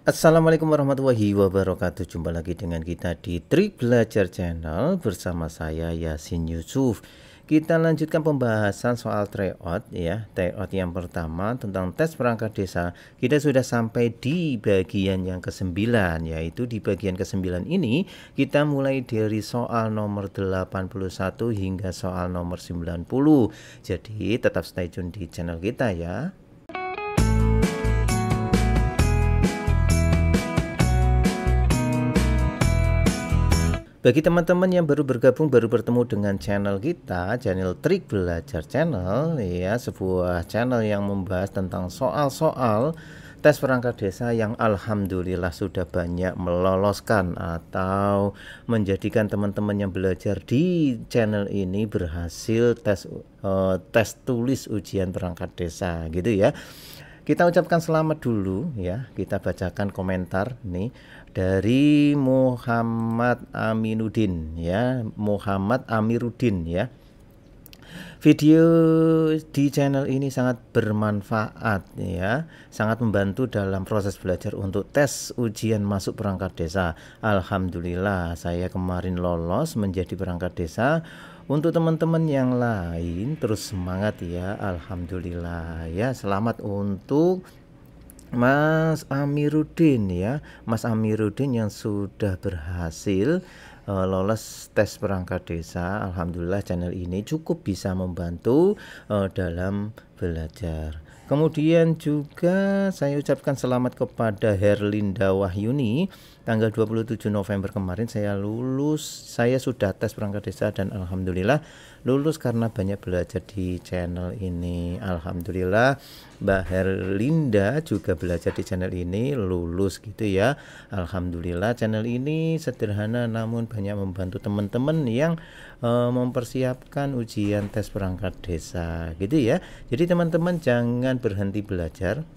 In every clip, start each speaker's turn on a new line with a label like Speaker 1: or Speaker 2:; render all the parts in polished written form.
Speaker 1: Assalamualaikum warahmatullahi wabarakatuh. Jumpa lagi dengan kita di Trik Belajar Channel bersama saya Yasin Yusuf. Kita lanjutkan pembahasan soal tryout ya. Tryout yang pertama tentang tes perangkat desa. Kita sudah sampai di bagian yang ke-9, yaitu di bagian ke-9 ini kita mulai dari soal nomor 81 hingga soal nomor 90. Jadi tetap stay tune di channel kita ya. Bagi teman-teman yang baru bergabung, baru bertemu dengan channel kita, channel Trik Belajar Channel ya, sebuah channel yang membahas tentang soal-soal tes perangkat desa yang alhamdulillah sudah banyak meloloskan atau menjadikan teman-teman yang belajar di channel ini berhasil tes tulis ujian perangkat desa gitu ya. Kita ucapkan selamat dulu ya. Kita bacakan komentar nih dari Muhammad Aminuddin ya, Muhammad Amiruddin ya. Video di channel ini sangat bermanfaat ya, sangat membantu dalam proses belajar untuk tes ujian masuk perangkat desa. Alhamdulillah saya kemarin lolos menjadi perangkat desa. Untuk teman-teman yang lain terus semangat ya, alhamdulillah ya. Selamat untuk Mas Amiruddin ya, Mas Amiruddin yang sudah berhasil lolos tes perangkat desa. Alhamdulillah channel ini cukup bisa membantu dalam belajar. Kemudian juga saya ucapkan selamat kepada Herlinda Wahyuni. Tanggal 27 November kemarin saya lulus. Saya sudah tes perangkat desa dan alhamdulillah lulus karena banyak belajar di channel ini. Alhamdulillah Mbak Herlinda juga belajar di channel ini, lulus gitu ya. Alhamdulillah channel ini sederhana namun banyak membantu teman-teman yang mempersiapkan ujian tes perangkat desa gitu ya. Jadi teman-teman jangan berhenti belajar.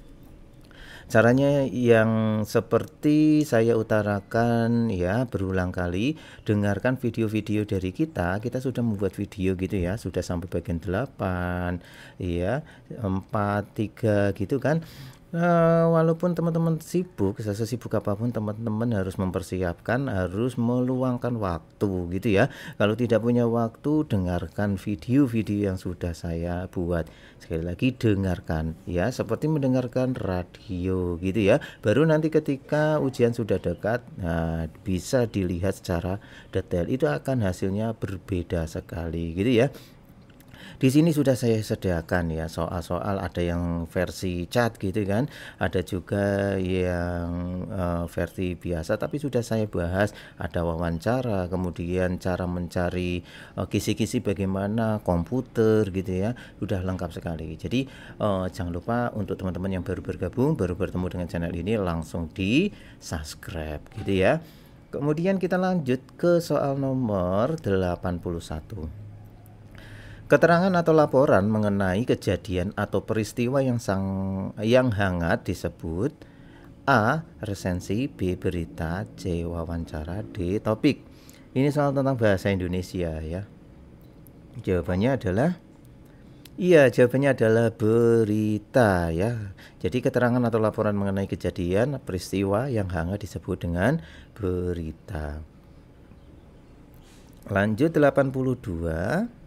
Speaker 1: Caranya yang seperti saya utarakan ya berulang kali, dengarkan video-video dari kita sudah membuat video gitu ya, sudah sampai bagian 8 ya, 4, 3 gitu kan. Walaupun teman-teman sibuk, sesibuk apapun teman-teman harus mempersiapkan, harus meluangkan waktu gitu ya. Kalau tidak punya waktu, dengarkan video-video yang sudah saya buat. Sekali lagi dengarkan ya, seperti mendengarkan radio gitu ya. Baru nanti ketika ujian sudah dekat, nah bisa dilihat secara detail. Itu akan hasilnya berbeda sekali gitu ya. Di sini sudah saya sediakan ya soal-soal, ada yang versi chat gitu kan, ada juga yang versi biasa tapi sudah saya bahas, ada wawancara, kemudian cara mencari kisi-kisi bagaimana komputer gitu ya, sudah lengkap sekali. Jadi jangan lupa untuk teman-teman yang baru bergabung, baru bertemu dengan channel ini, langsung di subscribe gitu ya. Kemudian kita lanjut ke soal nomor 81. Keterangan atau laporan mengenai kejadian atau peristiwa yang hangat disebut A. Resensi, B. Berita, C. Wawancara, D. Topik. Ini soal tentang bahasa Indonesia ya. Jawabannya adalah berita ya. Jadi keterangan atau laporan mengenai kejadian, peristiwa yang hangat disebut dengan berita. Lanjut 82.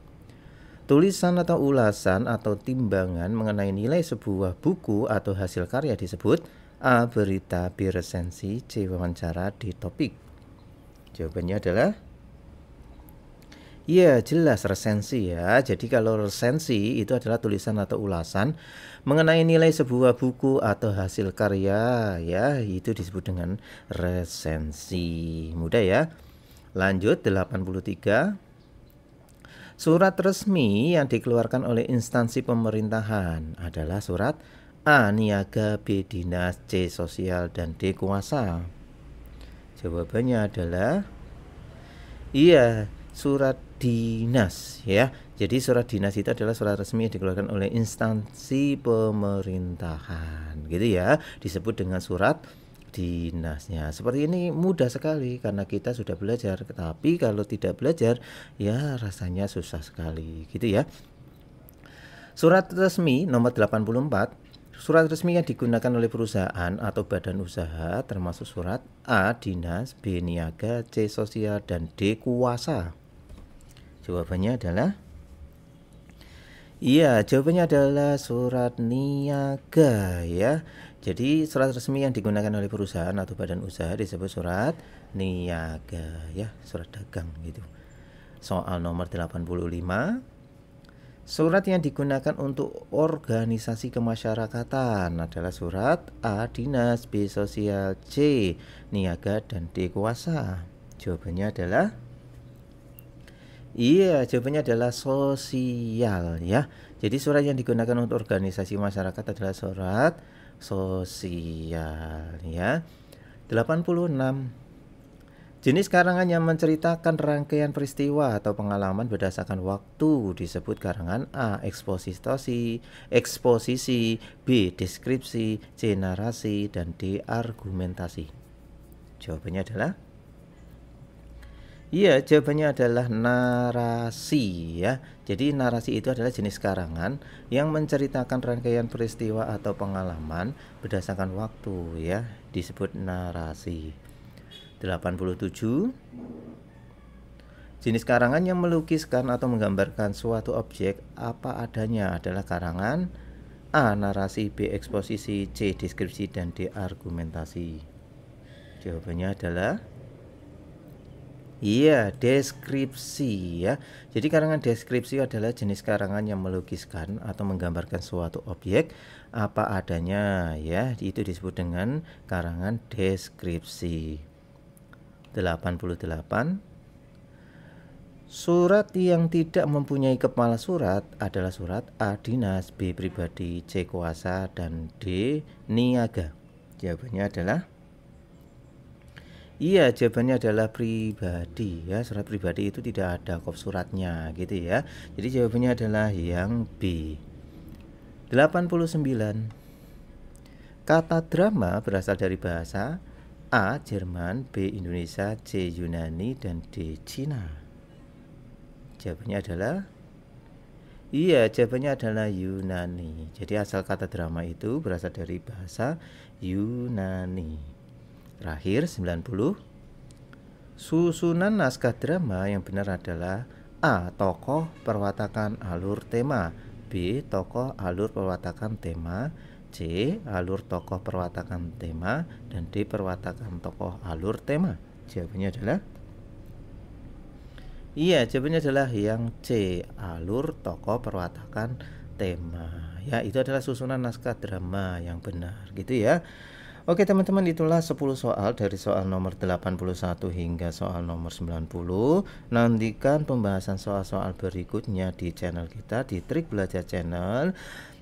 Speaker 1: Tulisan atau ulasan atau timbangan mengenai nilai sebuah buku atau hasil karya disebut A. Berita, B. Resensi, C. Wawancara, D. Topik. Jawabannya adalah jelas resensi ya. Jadi kalau resensi itu adalah tulisan atau ulasan mengenai nilai sebuah buku atau hasil karya ya, itu disebut dengan resensi. Mudah ya. Lanjut 83. Surat resmi yang dikeluarkan oleh instansi pemerintahan adalah surat A. Niaga, B. Dinas, C. Sosial, dan D. Kuasa. Jawabannya adalah surat dinas ya. Jadi surat dinas itu adalah surat resmi yang dikeluarkan oleh instansi pemerintahan gitu ya. Disebut dengan surat dinasnya. Seperti ini mudah sekali karena kita sudah belajar. Tapi kalau tidak belajar ya rasanya susah sekali gitu ya. Surat resmi nomor 84 Surat resmi yang digunakan oleh perusahaan atau badan usaha termasuk surat A. Dinas, B. Niaga, C. Sosial, dan D. Kuasa. Jawabannya adalah jawabannya adalah surat niaga ya. Jadi surat resmi yang digunakan oleh perusahaan atau badan usaha disebut surat niaga ya, surat dagang gitu. Soal nomor 85. Surat yang digunakan untuk organisasi kemasyarakatan adalah surat A. Dinas, B. Sosial, C. Niaga, dan D. Kuasa. Jawabannya adalah jawabannya adalah sosial ya. Jadi surat yang digunakan untuk organisasi masyarakat adalah surat sosial ya. 86. Jenis karangan yang menceritakan rangkaian peristiwa atau pengalaman berdasarkan waktu disebut karangan A. Eksposisi, B. Deskripsi, C. Narasi, dan D. Argumentasi. Jawabannya adalah jawabannya adalah narasi ya. Jadi narasi itu adalah jenis karangan yang menceritakan rangkaian peristiwa atau pengalaman berdasarkan waktu ya, disebut narasi. 87. Jenis karangan yang melukiskan atau menggambarkan suatu objek apa adanya adalah karangan A. Narasi, B. Eksposisi, C. Deskripsi, dan D. Argumentasi. Jawabannya adalah deskripsi ya. Jadi karangan deskripsi adalah jenis karangan yang melukiskan atau menggambarkan suatu objek apa adanya ya. Itu disebut dengan karangan deskripsi. 88. Surat yang tidak mempunyai kepala surat adalah surat A. Dinas, B. Pribadi, C. Kuasa, dan D. Niaga. Jawabannya adalah jawabannya adalah pribadi ya. Surat pribadi itu tidak ada kop suratnya gitu ya. Jadi jawabannya adalah yang B. 89. Kata drama berasal dari bahasa A. Jerman, B. Indonesia, C. Yunani, dan D. Cina. Jawabannya adalah jawabannya adalah Yunani. Jadi asal kata drama itu berasal dari bahasa Yunani. Terakhir 90. Susunan naskah drama yang benar adalah A. Tokoh, perwatakan, alur, tema, B. Tokoh, alur, perwatakan, tema, C. Alur, tokoh, perwatakan, tema, dan D. Perwatakan, tokoh, alur, tema. Jawabannya adalah jawabannya adalah yang C. Alur, tokoh, perwatakan, tema ya. Itu adalah susunan naskah drama yang benar gitu ya. Oke teman-teman, itulah 10 soal dari soal nomor 81 hingga soal nomor 90. Nantikan pembahasan soal-soal berikutnya di channel kita, di Trik Belajar Channel.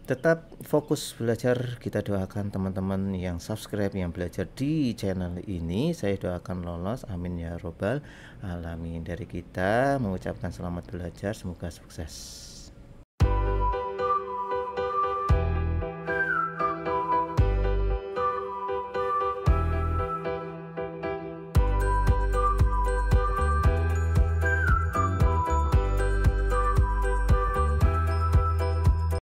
Speaker 1: Tetap fokus belajar. Kita doakan teman-teman yang subscribe, yang belajar di channel ini, saya doakan lolos, amin ya robbal alamin. Dari kita mengucapkan selamat belajar, semoga sukses.